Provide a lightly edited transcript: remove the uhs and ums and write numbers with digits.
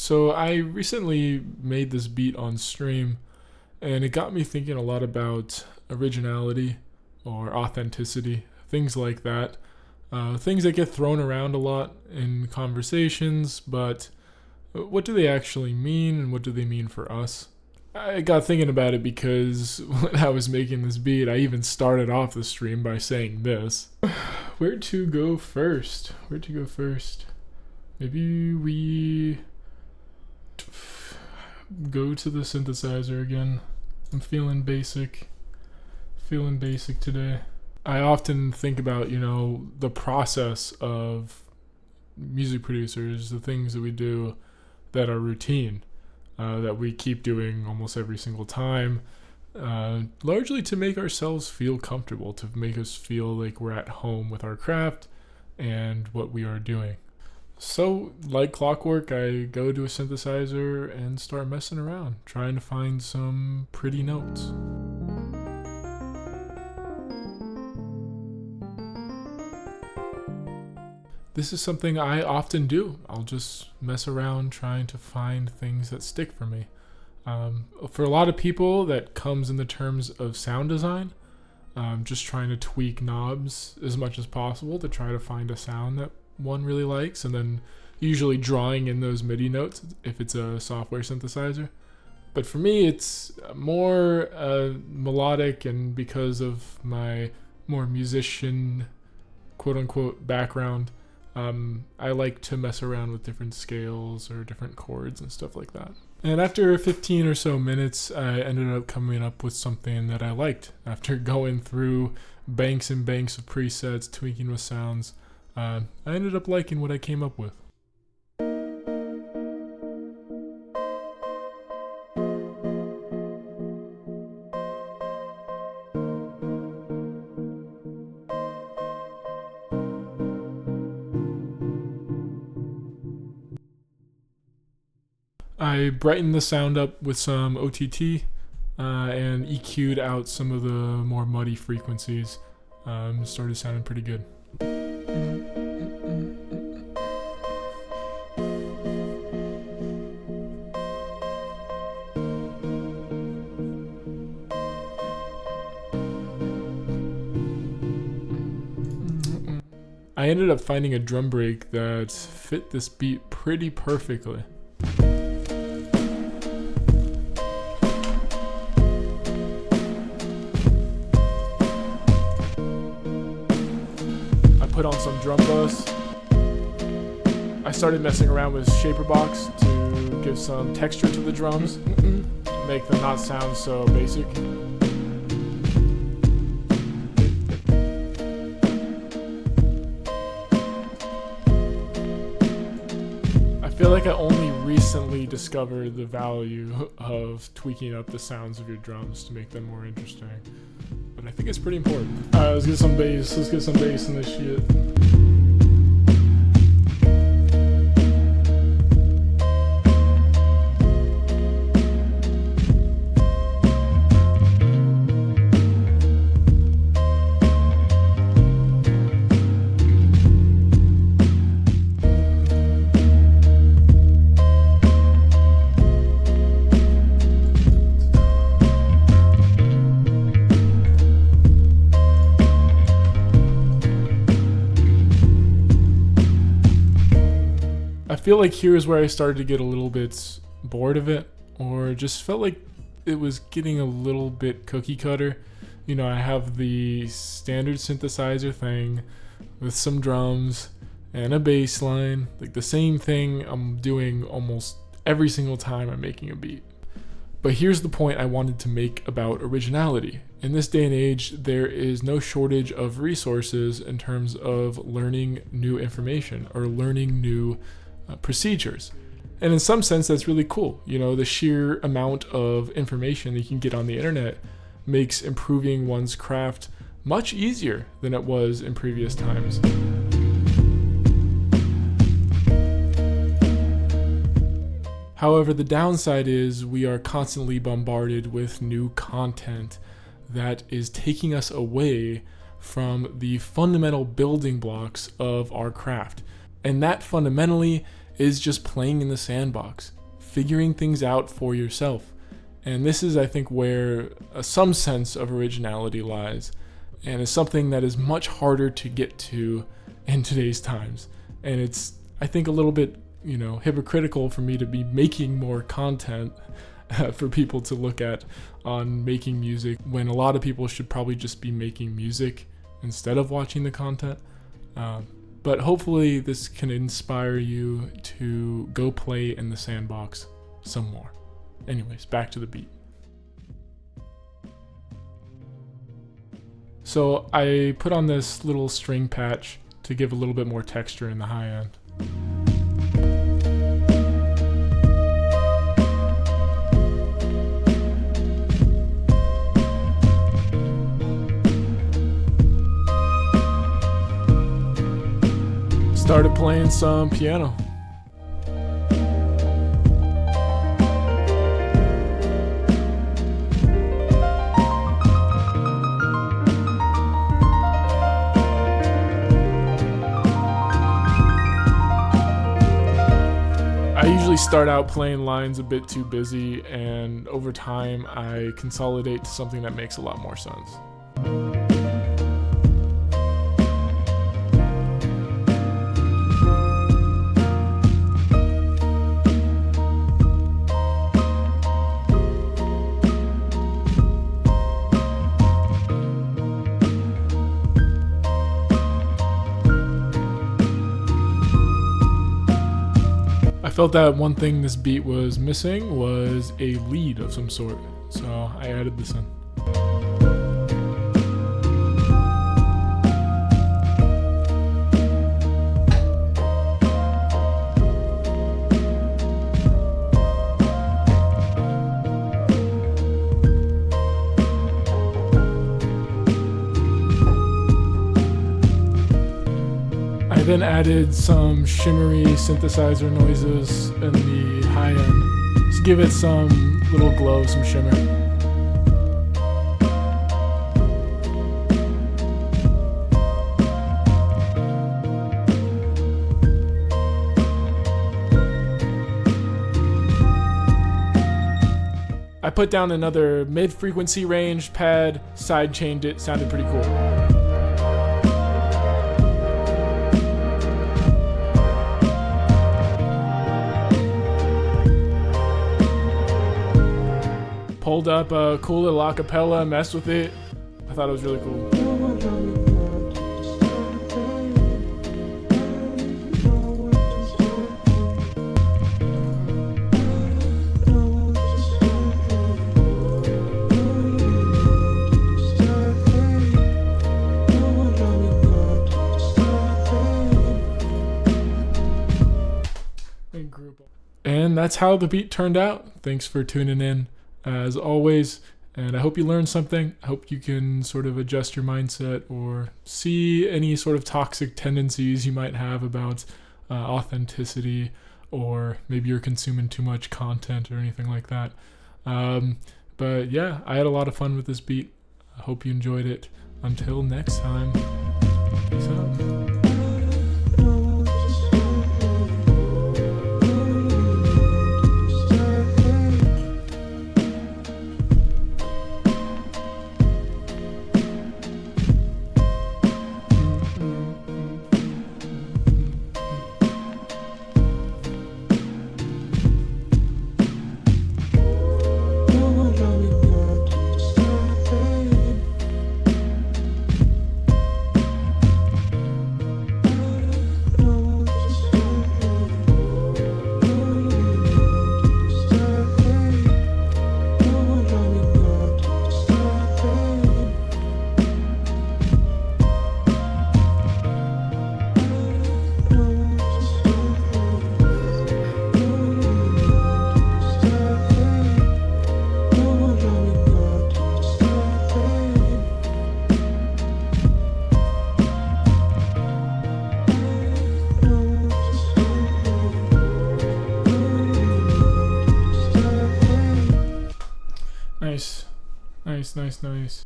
So I recently made this beat on stream, and it got me thinking a lot about originality or authenticity, things like that. Things that get thrown around a lot in conversations, but what do they actually mean and what do they mean for us? I got thinking about it because when I was making this beat, I even started off the stream by saying this. Where to go first? Where to go first? Maybe we go to the synthesizer again. I'm feeling basic today. I often think about, the process of music producers, the things that we do that are routine, that we keep doing almost every single time, largely to make ourselves feel comfortable, to make us feel like we're at home with our craft and what we are doing. So, like clockwork, I go to a synthesizer and start messing around, trying to find some pretty notes. This is something I often do. I'll just mess around trying to find things that stick for me. For a lot of people, that comes in the terms of sound design. Just trying to tweak knobs as much as possible to try to find a sound that one really likes, and then usually drawing in those MIDI notes if it's a software synthesizer. But for me, it's more melodic, and because of my more musician, quote-unquote, background, I like to mess around with different scales or different chords and stuff like that. And after 15 or so minutes, I ended up coming up with something that I liked. After going through banks and banks of presets, tweaking with sounds, I ended up liking what I came up with. I brightened the sound up with some OTT and EQ'd out some of the more muddy frequencies. Started sounding pretty good. I ended up finding a drum break that fit this beat pretty perfectly. Put on some drum bus. I started messing around with shaper box to give some texture to the drums, make them not sound so basic. I feel like I only recently discovered the value of tweaking up the sounds of your drums to make them more interesting. But I think it's pretty important. Alright, let's get some bass. Let's get some bass in this shit. I feel like here's where I started to get a little bit bored of it, or just felt like it was getting a little bit cookie cutter. I have the standard synthesizer thing with some drums and a bass line, like the same thing I'm doing almost every single time I'm making a beat. But here's the point I wanted to make about originality. In this day and age, there is no shortage of resources in terms of learning new information or learning new procedures. And in some sense, that's really cool. The sheer amount of information that you can get on the internet makes improving one's craft much easier than it was in previous times. However, the downside is we are constantly bombarded with new content that is taking us away from the fundamental building blocks of our craft. And that fundamentally is just playing in the sandbox, figuring things out for yourself. And this is, I think, where some sense of originality lies, and is something that is much harder to get to in today's times. And it's, I think, a little bit, hypocritical for me to be making more content for people to look at on making music, when a lot of people should probably just be making music instead of watching the content. But hopefully this can inspire you to go play in the sandbox some more. Anyways, back to the beat. So I put on this little string patch to give a little bit more texture in the high end. Started playing some piano. I usually start out playing lines a bit too busy, and over time I consolidate to something that makes a lot more sense. I felt that one thing this beat was missing was a lead of some sort, so I added this in. I then added some shimmery synthesizer noises in the high end to give it some little glow, some shimmer. I put down another mid-frequency range pad, side-chained it, sounded pretty cool. Pulled up a cool little acapella, messed with it. I thought it was really cool. And that's how the beat turned out. Thanks for tuning in, as always, and I hope you learned something. I hope you can sort of adjust your mindset or see any sort of toxic tendencies you might have about authenticity, or maybe you're consuming too much content or anything like that. But yeah, I had a lot of fun with this beat. I hope you enjoyed it. Until next time, peace out. Nice.